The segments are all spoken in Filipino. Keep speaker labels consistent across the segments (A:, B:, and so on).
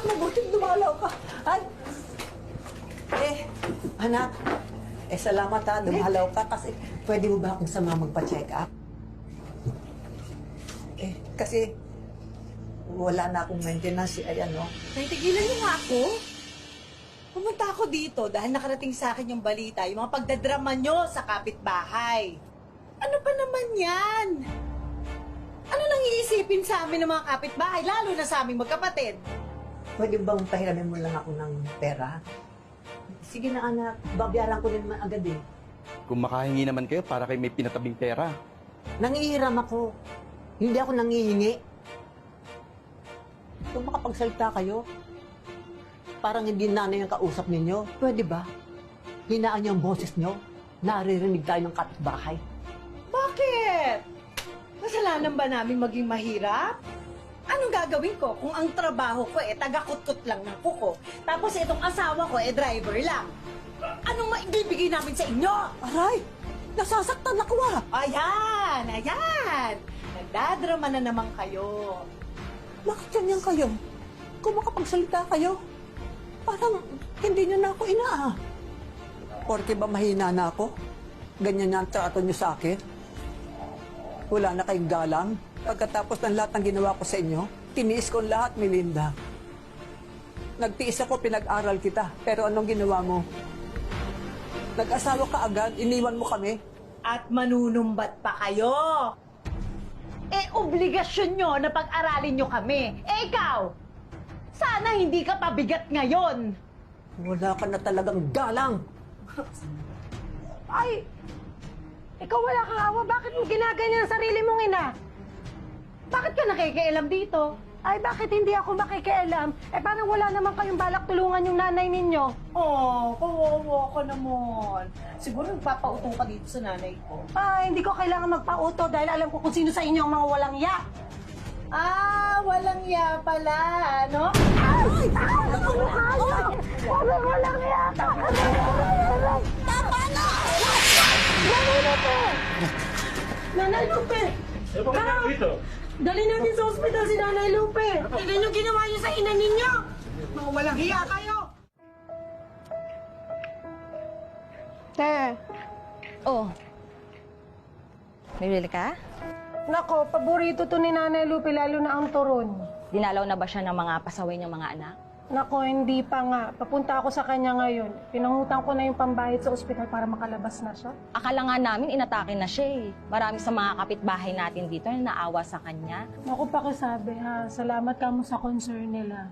A: Mabuting dumalaw ka. Ay! Anak, salamat ha, dumalaw ka kasi pwede mo ba akong sama magpa-check up? Kasi wala na akong maintenance, ayan no.
B: Tigilan niyo nga ako. Pumunta ako dito dahil nakarating sa akin yung balita, yung mga pagdadrama nyo sa kapitbahay. Ano ba naman yan? Ano nang iisipin sa amin ng mga kapitbahay, lalo na sa aming magkapatid?
A: Pwede bang pahiramin mo lang ako ng pera? Sige na anak, babayaran ko din naman agad eh.
C: Kung makahingi naman kayo para kayo may pinatabing pera.
A: Nangihiram ako. Hindi ako nangihingi. Kung makapagsalita kayo, parang hindi nanay ang kausap ninyo. Pwede ba? Hinaan niyo ang boses niyo. Naririnig tayo ng kapitbahay.
B: Bakit? Kasalanan ba namin maging mahirap? Anong gagawin ko kung ang trabaho ko taga-kutkot lang ng kuko, tapos itong asawa ko driver lang? Anong maibibigay namin sa inyo?
A: Aray! Nasasaktan ako ah!
B: Ayan! Nagdadrama na naman kayo.
A: Bakit ganyan kayo? Kung makapagsalita kayo, parang hindi niyo na ako inaa. Porke ba mahina na ako? Ganyan na ang trato niyo sa akin? Wala na kayong galang? Pagkatapos ng lahat ng ginawa ko sa inyo, tiniis ko lahat, Melinda. Nagtiis ako, pinag-aral kita. Pero anong ginawa mo? Nag-asawa ka agad, iniwan mo kami.
B: At manunumbat pa kayo. Obligasyon nyo na pag-aralin nyo kami. Ikaw, sana hindi ka pabigat ngayon.
A: Wala ka na talagang galang.
D: Ay! Ikaw wala kang awa. Bakit mo ginaganyan ang sarili mong ina?
B: Bakit ka nakikialam dito?
D: Ay, bakit hindi ako makikialam? Parang wala naman kayong balak tulungan yung nanay ninyo.
B: Kawawa ka naman. Siguro nagpapauto ka dito sa nanay ko.
D: Ay, hindi ko kailangan magpauto dahil alam ko kung sino sa inyo ang mga walang ya.
B: Walang ya pala, no?
D: Ay! Walang ya ka! Tama na! Nanay Lupe! Nanay Lupe! Dali natin sa ospital si Nanay Lupe! Tignan yung ginawa niyo sa ina ninyo!
B: Mga walang hiya kayo!
D: Te,
E: Oh. Bibili ka?
D: nako, paborito to ni Nanay Lupe, lalo na ang turon.
E: Dinalaw na ba siya ng mga pasaway niyang mga anak?
D: Nako, hindi pa nga. Papunta ako sa kanya ngayon. Pinangutang ko na yung pambayad sa ospital para makalabas na siya.
E: Akala nga namin inatake na siya eh. Marami sa mga kapitbahay natin dito na naawa sa kanya.
D: Naku, pakisabi ha. Salamat ka mo sa concern nila.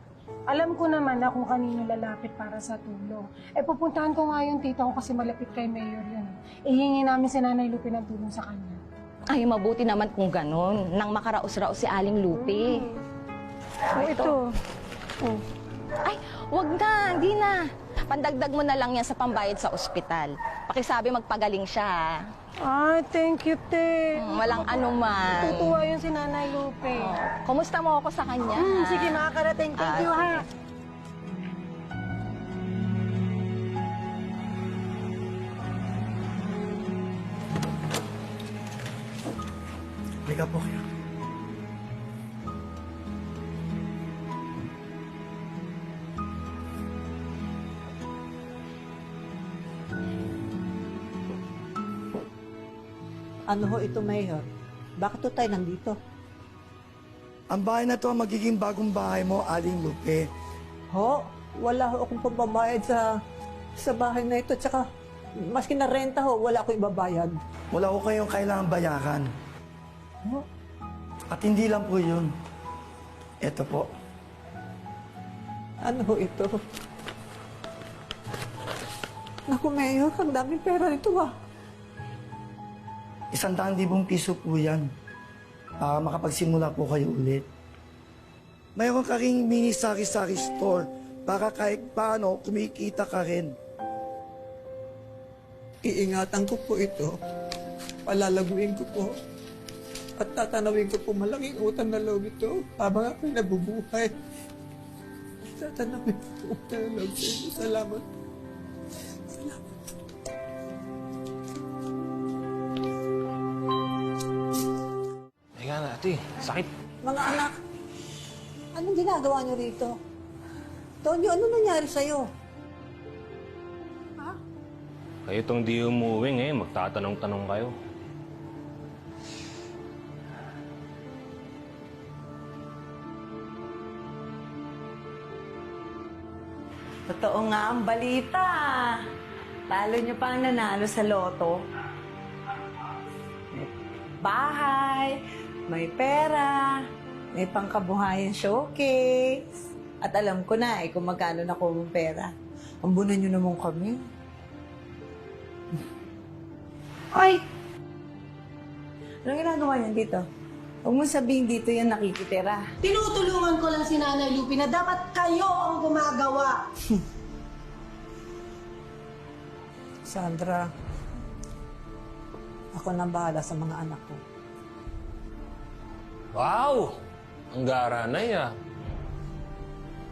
D: Alam ko naman na kung kanino lalapit para sa tulong. Pupuntahan ko nga yung tita ko kasi malapit kay Mayor yun. Ihingi namin si Nanay Lupe ng tulong sa kanya.
E: Ay, mabuti naman kung ganun. Nang makaraos-raos si Aling Lupe.
D: Ito. Oh.
E: Ay, wag na, hindi na. Pandagdag mo na lang yan sa pambayad sa ospital. Pakisabi magpagaling siya.
D: Ay, thank you, te.
E: Walang anuman.
D: Tutuwa yun si Nanay Lupe.
E: Kumusta mo ako sa kanya?
D: Sige, makakarating. Thank you, ha.
F: Halika po kayo.
A: Ano ho ito, Mayor? Bakit to tayo nandito?
F: Ang bahay na to ang magiging bagong bahay mo, Aling Lupe.
A: Ho, wala ho akong pambabayad sa bahay na ito. Tsaka, maski na renta ho, wala akong ibabayad.
F: Wala ko kayong kailangang bayaran.
A: Ho?
F: At hindi lang po yun. Ito po.
A: Ano ho ito? Naku, Mayor, ang daming pera nito ah.
F: 100,000 piso po yan. Para makapagsimula po kayo ulit. Mayroon ka ring mini sari-sari store para kahit paano kumikita ka rin.
A: Iingatan ko po ito. Palalaguin ko po. At tatanawin ko po malaking utang na loob ito habang ako'y nabubuhay. Tatanawin ko po utang na loob sa inyo. Salamat. Salamat.
G: Teka na, ate. Sakit.
A: Mga anak, anong ginagawa niyo rito? Tonyo, ano nangyari sa'yo?
G: Kayo tong di umuwi ngayon, magtatanong-tanong kayo.
B: Totoo nga ang balita. Lalo niyo pang nanalo sa loto. May bahay, may pera, may pangkabuhayan showcase. At alam ko na kung magkano na kung pera. Ambunan niyo naman kami. Ay! Anong ginagawa niyan dito? Huwag mo sabihin dito yan nakikitira.
D: Tinutulungan ko lang si Nanay Lupi na dapat kayo ang gumagawa.
A: Sandra, ako na bahala sa mga anak ko.
G: Wow! Ang gara na ya.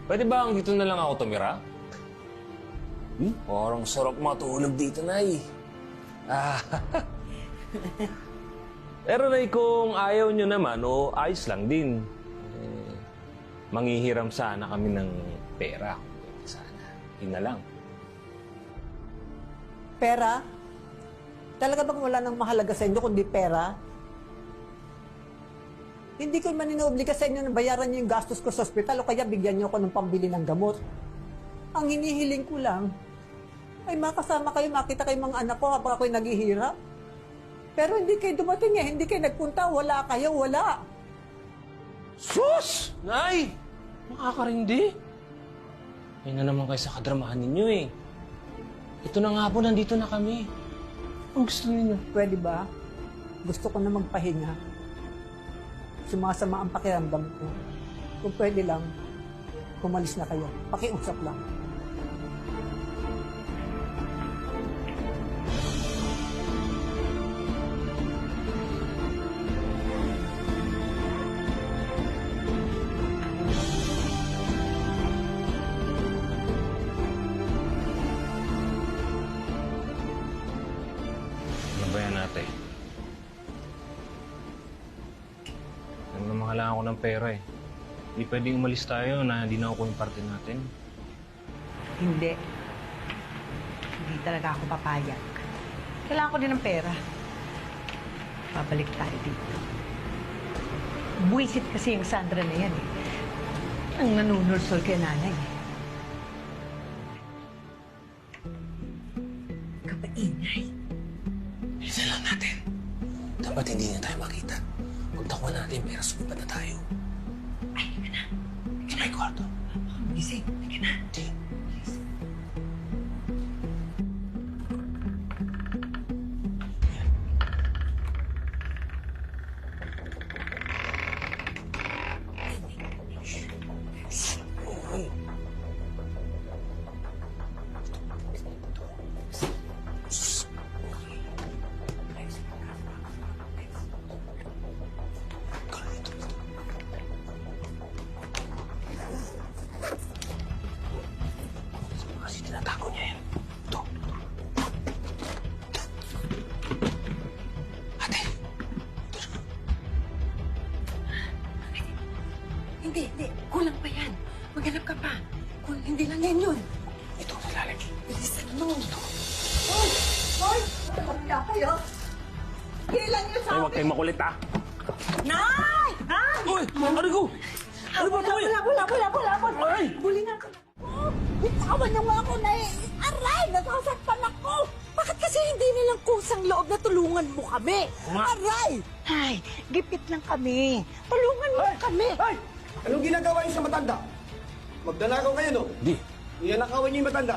G: Pwede ba ang dito na lang ako tumira? Parang sarap matulog dito, Nay. Pero Nay, kung ayaw nyo naman, o ayos lang din. Manghihiram sana kami ng pera. Sana. Yun na lang.
A: Pera? Talaga bang wala nang mahalaga sa inyo kundi pera? Hindi ko man inobliga sa inyo na bayaran niyo yung gastos ko sa ospital o kaya bigyan niyo ako ng pambili ng gamot. Ang hinihiling ko lang ay makasama kayo, makita kayo mga anak ko habang ako'y naghihirap. Pero hindi kayo dumating hindi kayo nagpunta, wala kayo, wala.
G: Sus! Nay! Makakarindi. Yan na naman kayo sa kadramahan ninyo eh. Ito na nga po, nandito na kami. Ang gusto ninyo.
A: Pwede ba? Gusto ko na magpahinga. Sumasama ang pakiramdam ko. Kung pwede lang, kumalis na kayo. Pakiusap lang.
G: Ano ba yan ate? Alam naman kailangan ko ng pera eh. Hindi pwedeng umalis tayo na hindi na ako yung parte natin.
B: Hindi. Hindi talaga ako papayag. Kailangan ko din ng pera. Babalik tayo dito. Buwisit kasi yung Sandra na yan eh. Ang nanunursol kay nanay. Kapaingay.
G: Bilisan lang natin. Dapat hindi na tayo makita. Pagtakwa natin, pera sumipat na tayo. Ay, hindi na. Sa may kwarto.
B: Gising.
G: Hindi na. Hindi. Kasi tinatago niya yan. Ito. Ate.
D: Hindi. Kulang pa yan. Maghanap ka pa. Kung hindi lang yan yun.
G: Ito, sa lalim.
D: Bilisan mo.
A: Hoy! Magkakaya kayo? Kailan niyo sa
G: Ay, huwag kayong makulit ah.
B: Nay! Nay!
G: Uy! Ano ko? Ano ba ito eh?
B: Wala.
G: Ay!
A: Bulingan ka na. Bitawan niyo nga ako na Aray! Nasasaktan ako!
D: Bakit kasi hindi nilang kusang loob na tulungan mo kami?
G: Nga.
D: Aray! Ay, gipit lang kami. Tulungan mo kami.
F: Ay! Anong ginagawa niyo sa matanda? Magdalagaw kayo, no?
G: Di.
F: Iyanakawan niyo yung matanda.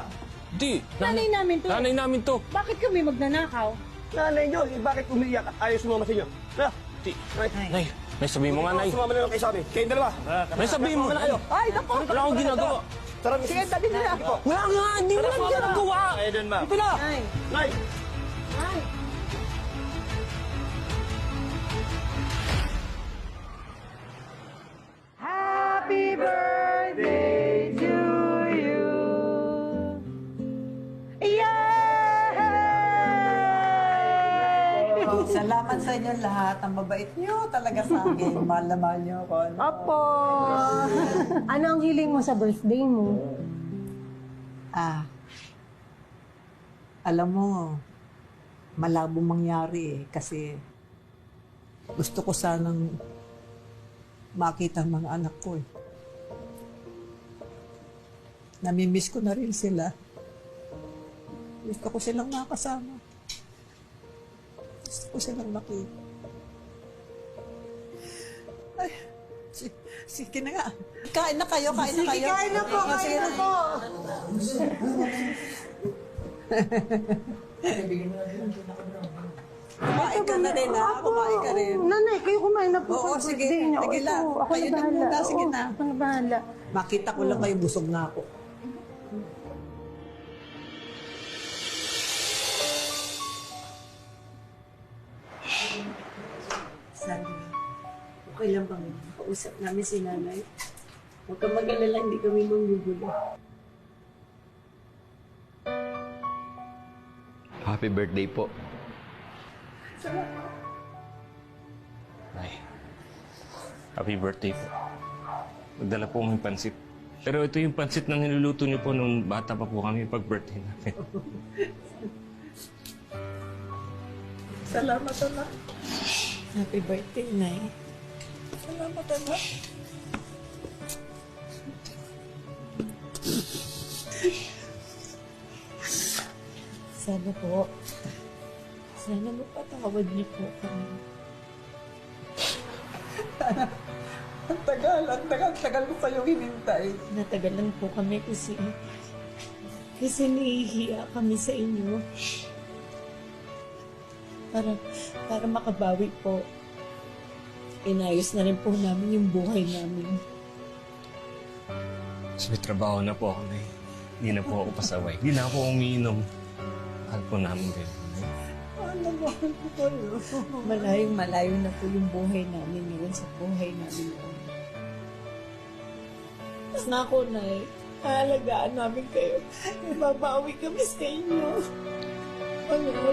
G: Di.
D: Nanay namin to.
G: Nanay namin to.
D: Bakit kami magnanakaw?
F: Nanay niyo, bakit umiiyak at ayaw sumama sa inyo? Na,
G: Di.
F: Nay.
G: Nay, sabihin mo nga, Nay.
F: Sumama na lang kayo sa amin. Kayong dalawa.
G: Nay, sabihin mo.
F: Sumama na kayo.
A: Ay, naku!
G: Wala akong ginagawa.
F: Tara,
A: Sige, dali na.
G: Wala nga, hindi mo lang ginagawa.
F: Ay, doon, ma'am.
A: Ito na!
D: Ay,
F: Nay!
D: ay.
A: Salamat sa inyo lahat. Ang mabait niyo talaga sa akin. Mahal na mahal niyo ako.
D: Opo. Ano ang hiling mo sa birthday mo?
A: Alam mo, malabo mangyari kasi gusto ko sanang makita ang mga anak ko eh. Namimiss ko na rin sila. Gusto ko silang makasama. Gusto ko silang makita. Ay, sige na nga. Kain na kayo, kain na kayo.
B: Kain na po, kain na po.
A: Kumain ka na rin ha, kumain ka rin.
D: Nanay, kayo kumain na po.
A: Oo,
D: sa
A: sige,
D: birthday niyo.
A: sige lang.
D: Ako
A: Kayo
D: na
A: na
D: bahala.
A: muna, sige
D: Oo,
A: na.
D: Ako na bahala.
A: Makita ko lang kayo, busog na ako.
D: Sabi, okay lang bang kausap namin si nanay? Huwag ka mag-alala, hindi kami manggugulo.
C: Happy birthday po.
G: Nay, happy birthday po. Magdala po kami pansit. Pero ito yung pansit na niluluto niyo po nung bata pa po kami pag-birthday namin.
A: Salamat, anak.
D: Happy birthday, Nay.
A: Salamat, anak.
D: Sana po. Sana mapatawad niyo po kami.
A: Ang tagal ko kayong hinintay.
D: Natagalan po kami kasi nahihiya kami sa inyo. Para makabawi po, inayos na rin po namin yung buhay namin.
G: So, may trabaho na po ako, Nay. Hindi na po ako pasaway. Hindi na ako umiinom. Mahal po namin kayo, Nay.
A: Ano ba ko kayo?
D: Malayong-malayo na po yung buhay namin ngayon sa buhay namin ngayon. Mas na ako, Nay. Aalagaan namin kayo. Babawi kami sa inyo. Ano po?